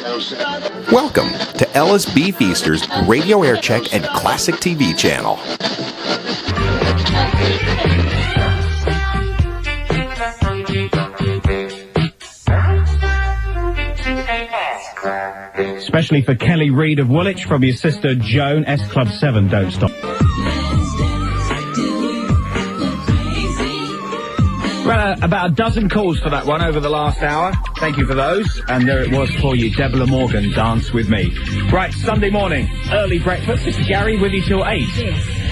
Welcome to LSB Feaster's Radio Air Check and Classic TV channel. Especially for Kelly Reid of Woolwich from your sister Joan, S Club 7, Don't Stop. Well, about a dozen calls for that one over the last hour. Thank you for those. And there it was for you, Deborah Morgan, Dance With Me. Right, Sunday morning, early breakfast. This is Gary with you till 8.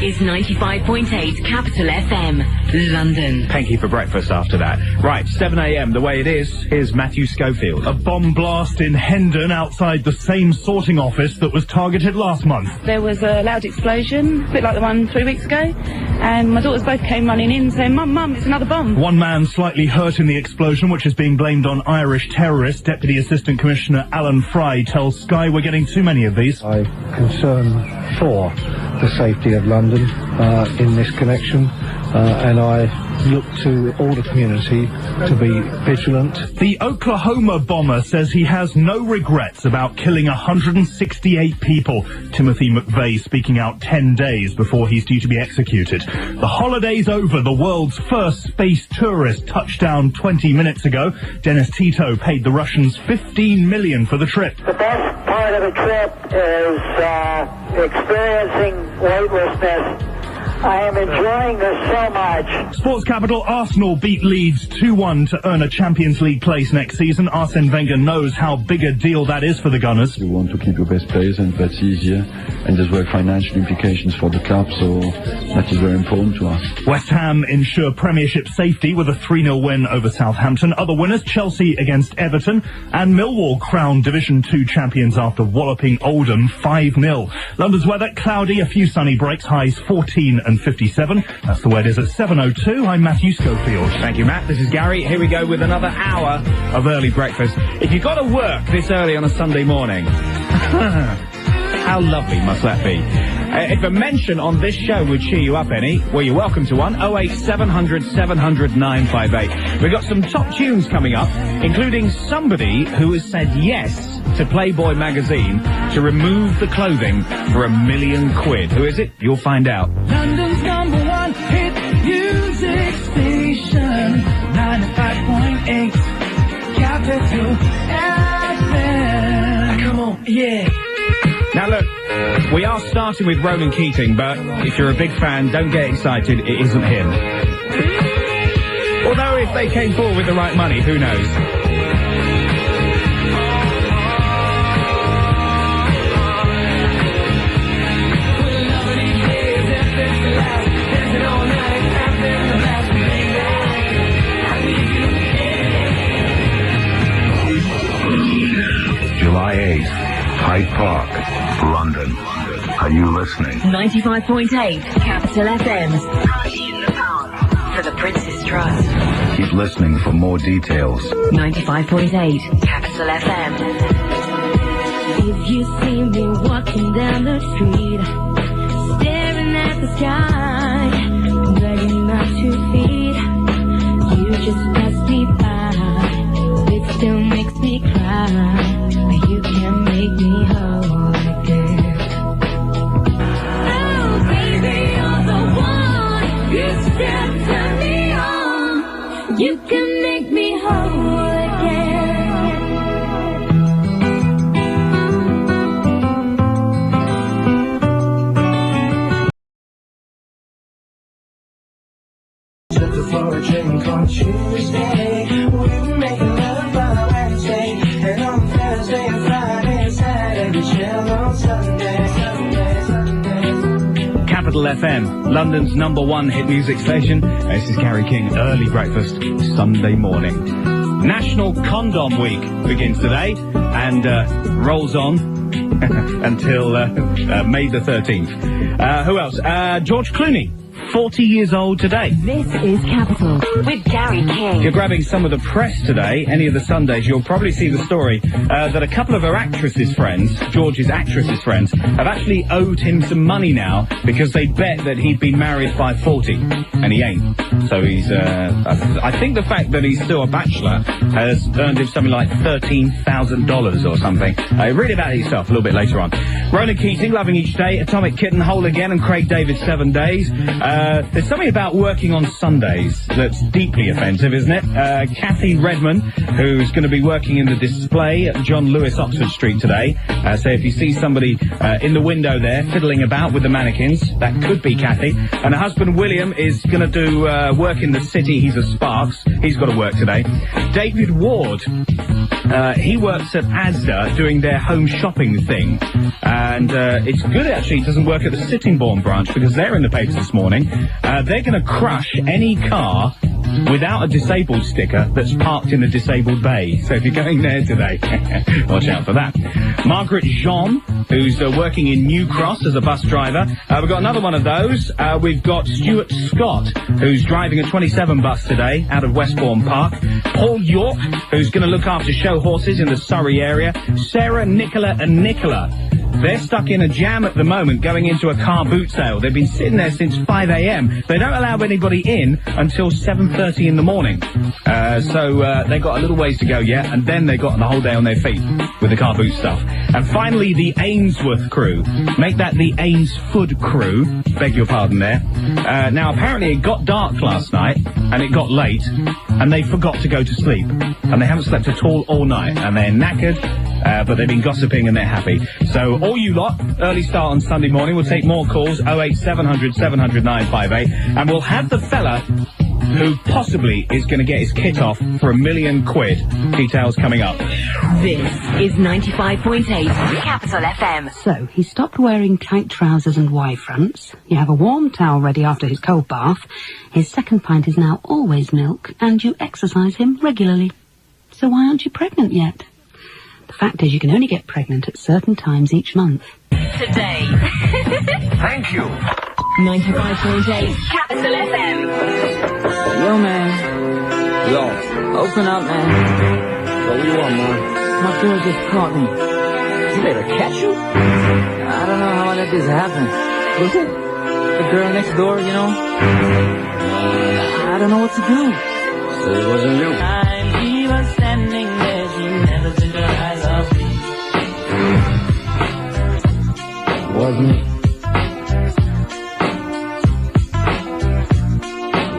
This is 95.8 Capital FM, London. Thank you for breakfast after that. Right, 7 a.m, the way it is. Here's Matthew Schofield. A bomb blast in Hendon outside the same sorting office that was targeted last month. There was a loud explosion, a bit like the one 3 weeks ago, and my daughters both came running in saying, Mum, it's another bomb. One man slightly hurt in the explosion, which is being blamed on Irish terrorists. Deputy Assistant Commissioner Alan Fry tells Sky we're getting too many of these. I'm concerned for the safety of London in this connection, and I look to all the community to be vigilant. The Oklahoma bomber says he has no regrets about killing 168 people. Timothy McVeigh speaking out 10 days before he's due to be executed. The holiday's over. The world's first space tourist touched down 20 minutes ago. Dennis Tito paid the Russians $15 million for the trip. The best part of the trip is experiencing weightlessness. I am enjoying this so much. Sports capital Arsenal beat Leeds 2-1 to earn a Champions League place next season. Arsene Wenger knows how big a deal that is for the Gunners. You want to keep your best players, and that's easier. And there's well financial implications for the club, so that is very important to us. West Ham ensure Premiership safety with a 3-0 win over Southampton. Other winners, Chelsea against Everton, and Millwall crowned Division 2 champions after walloping Oldham 5-0. London's weather, cloudy, a few sunny breaks, highs 14 and 57. That's the way it is at 7:02. I'm Matthew Schofield. Thank you, Matt. This is Gary. Here we go with another hour of early breakfast. If you've got to work this early on a Sunday morning, how lovely must that be? If a mention on this show would cheer you up any, well, you're welcome to one. 08700 700 958. We've got some top tunes coming up, including somebody who has said yes to Playboy magazine to remove the clothing for £1 million. Who is it? You'll find out. London's #1 hit music station, 95.8 Capital FM. Come on, yeah. Now look, we are starting with Ronan Keating, but if you're a big fan, don't get excited, it isn't him. Although if they came forward with the right money, who knows? July 8th, Hyde Park, London. Are you listening? 95.8 Capital FM's Party in the Park for the Prince's Trust. Keep listening for more details. 95.8 Capital FM. If you see me walking down the street, staring at the sky, dragging out 2 feet, you just pass me by. It still makes me cry. You can make me whole again. Oh, baby, you're the one. You still turn me on. You can make me whole again. Took the for a drink on Tuesday. We were making love on Wednesday, and on Thursday and Friday and Saturday, chill on Sunday. Capital FM, London's #1 hit music station. This is Gary King, early breakfast, Sunday morning. National Condom Week begins today and rolls on until May the 13th. Who else? George Clooney 40 years old today. This is Capital with Gary King. If you're grabbing some of the press today, any of the Sundays, you'll probably see the story that a couple of her actresses' friends, George's actresses' friends, have actually owed him some money now because they bet that he'd been married by 40, and he ain't. So he's, I think the fact that he's still a bachelor has earned him something like $13,000 or something. Read about it yourself a little bit later on. Ronan Keating, Loving Each Day, Atomic Kitten, Whole Again, and Craig David, 7 Days. There's something about working on Sundays that's deeply offensive, isn't it? Kathy Redman, who's going to be working in the display at John Lewis, Oxford Street today. So if you see somebody in the window there fiddling about with the mannequins, that could be Kathy. And her husband William is going to do work in the city. He's a Sparks. He's got to work today. David Ward, he works at Asda doing their home shopping thing. And it's good, actually, he doesn't work at the Sittingbourne branch because they're in the papers this morning. They're going to crush any car without a disabled sticker that's parked in a disabled bay. So if you're going there today, watch out for that. Margaret Jean, who's working in New Cross as a bus driver. We've got another one of those. We've got Stuart Scott, who's driving a 27 bus today out of Westbourne Park. Paul York, who's going to look after show horses in the Surrey area. Sarah, Nicola and Nicola. They're stuck in a jam at the moment going into a car boot sale. They've been sitting there since 5 a.m. They don't allow anybody in until 7:30 in the morning. So they've got a little ways to go yet, and then they've got the whole day on their feet with the car boot stuff. And finally, the Ainsworth crew. Make that the Ainsford crew. Beg your pardon there. Now, apparently it got dark last night, and it got late, and they forgot to go to sleep. And they haven't slept at all night, and they're knackered. But they've been gossiping and they're happy. So all you lot, early start on Sunday morning. We'll take more calls, 08700 700 958, and we'll have the fella who possibly is going to get his kit off for £1 million. Details coming up. This is 95.8 Capital FM. So, he stopped wearing tight trousers and Y-fronts. You have a warm towel ready after his cold bath. His second pint is now always milk, and you exercise him regularly. So why aren't you pregnant yet? The fact is, you can only get pregnant at certain times each month. Today. Thank you. 95.8 Capital FM. Yo, man. Yo. Open up, man. What do you want, man? My girl just caught me. You let her catch you? I don't know how I let this happen. Who's it? The girl next door, you know? I don't know what to do. So it wasn't you. She was standing there, she never took her eyes off me. Wasn't me.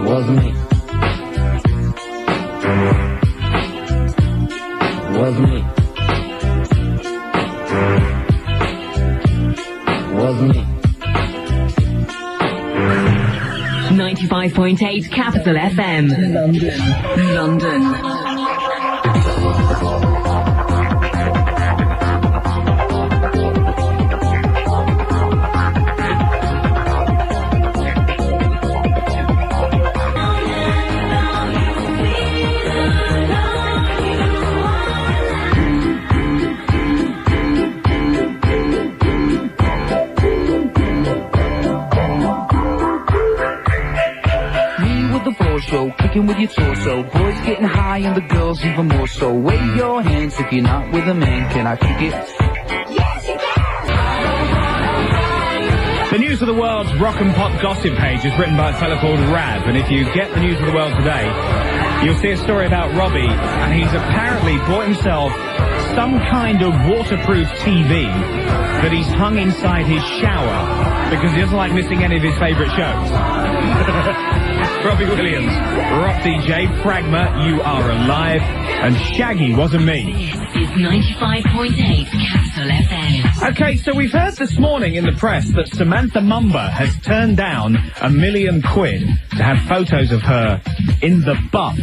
Wasn't me. Wasn't me. Wasn't me. 95.8 Capital FM. London. Kicking with your torso, boys getting high and the girls even more so. Wave your hands if you're not with a man. Can I kick it? Yes, you can! The News of the World's rock and pop gossip page is written by a fella called Rab, and if you get the News of the World today, you'll see a story about Robbie, and he's apparently bought himself some kind of waterproof TV that he's hung inside his shower because he doesn't like missing any of his favourite shows. Robbie Williams, Rock DJ, Fragma, You Are Alive, and Shaggy Wasn't Me. This is 95.8 Capital FM. Okay, so we've heard this morning in the press that Samantha Mumba has turned down £1 million to have photos of her in the buff.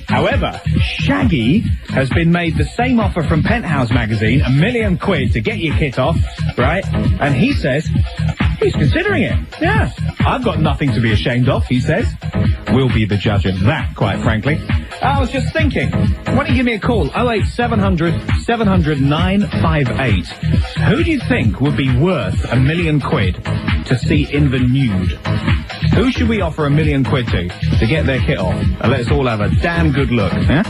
However, Shaggy has been made the same offer from Penthouse magazine, £1 million to get your kit off, right? And he says he's considering it. Yeah, I've got nothing to be ashamed of, he says. We'll be the judge of that, quite frankly. I was just thinking, why don't you give me a call, 08700 700 958. Who do you think would be worth £1 million to see in the nude? Who should we offer £1 million to get their kit off and let us all have a damn good look? Yeah?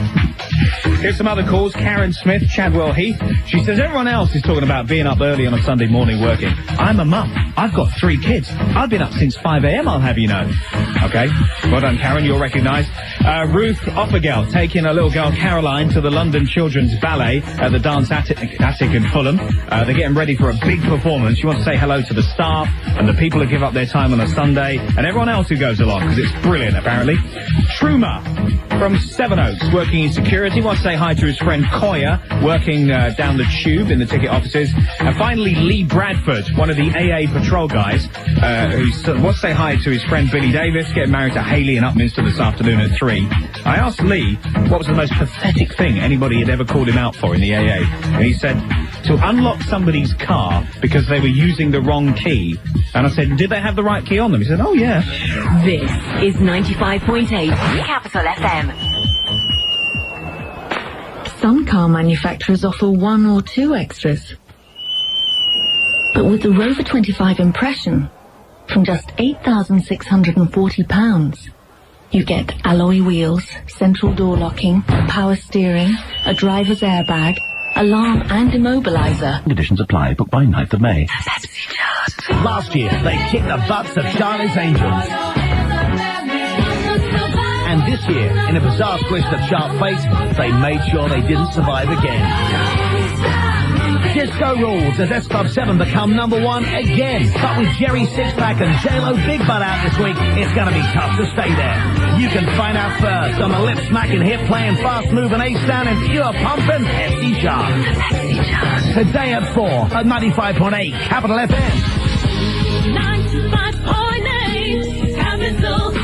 Here's some other calls. Karen Smith, Chadwell Heath. She says everyone else is talking about being up early on a Sunday morning working. I'm a mum. I've got 3 kids. I've been up since 5 a.m. I'll have you know. Okay. Well done, Karen. You're recognised. Ruth Offergeld taking a little girl Caroline to the London Children's Ballet at the Dance Attic in Fulham. They're getting ready for a big performance. She wants to say hello to the staff and the people who give up their time on a Sunday and everyone else who goes along because it's brilliant apparently. Truma from Sevenoaks working in security wants to say hi to his friend Koya working down the tube in the ticket offices. And finally Lee Bradford, one of the AA patrol guys, who wants to say hi to his friend Billy Davis, getting married to Hayley in Upminster this afternoon at 3. I asked Lee what was the most pathetic thing anybody had ever called him out for in the AA, and he said to unlock somebody's car because they were using the wrong key. And I said, did they have the right key on them? He said, oh yeah. This is 95.8 Capital FM. Some car manufacturers offer 1 or 2 extras. But with the Rover 25 Impression, from just £8,640, you get alloy wheels, central door locking, power steering, a driver's airbag, alarm and immobiliser. Conditions apply. Book by 9th of May. Last year, they kicked the butts of Charlie's Angels. And this year, in a bizarre twist of sharp fate, they made sure they didn't survive again. Disco rules as S Club 7 become #1 again. But with Jerry Sixpack and J-Lo Big Butt out this week, it's going to be tough to stay there. You can find out first on the lip-smacking hit playing fast moving ace-down and pure pumping Pepsi Chart. Today at 4 at 95.8 Capital FM. 95.8 Capital FM.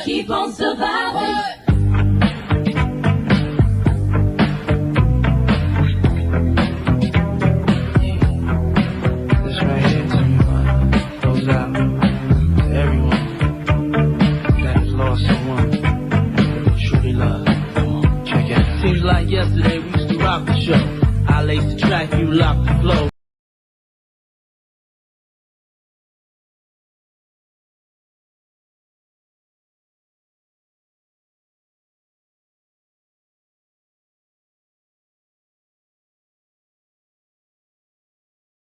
Keep on surviving. This right here to goes out to everyone that has lost someone they truly love. Come on, check it out. Seems like yesterday we used to rock the show. I laced the track, you locked the flow.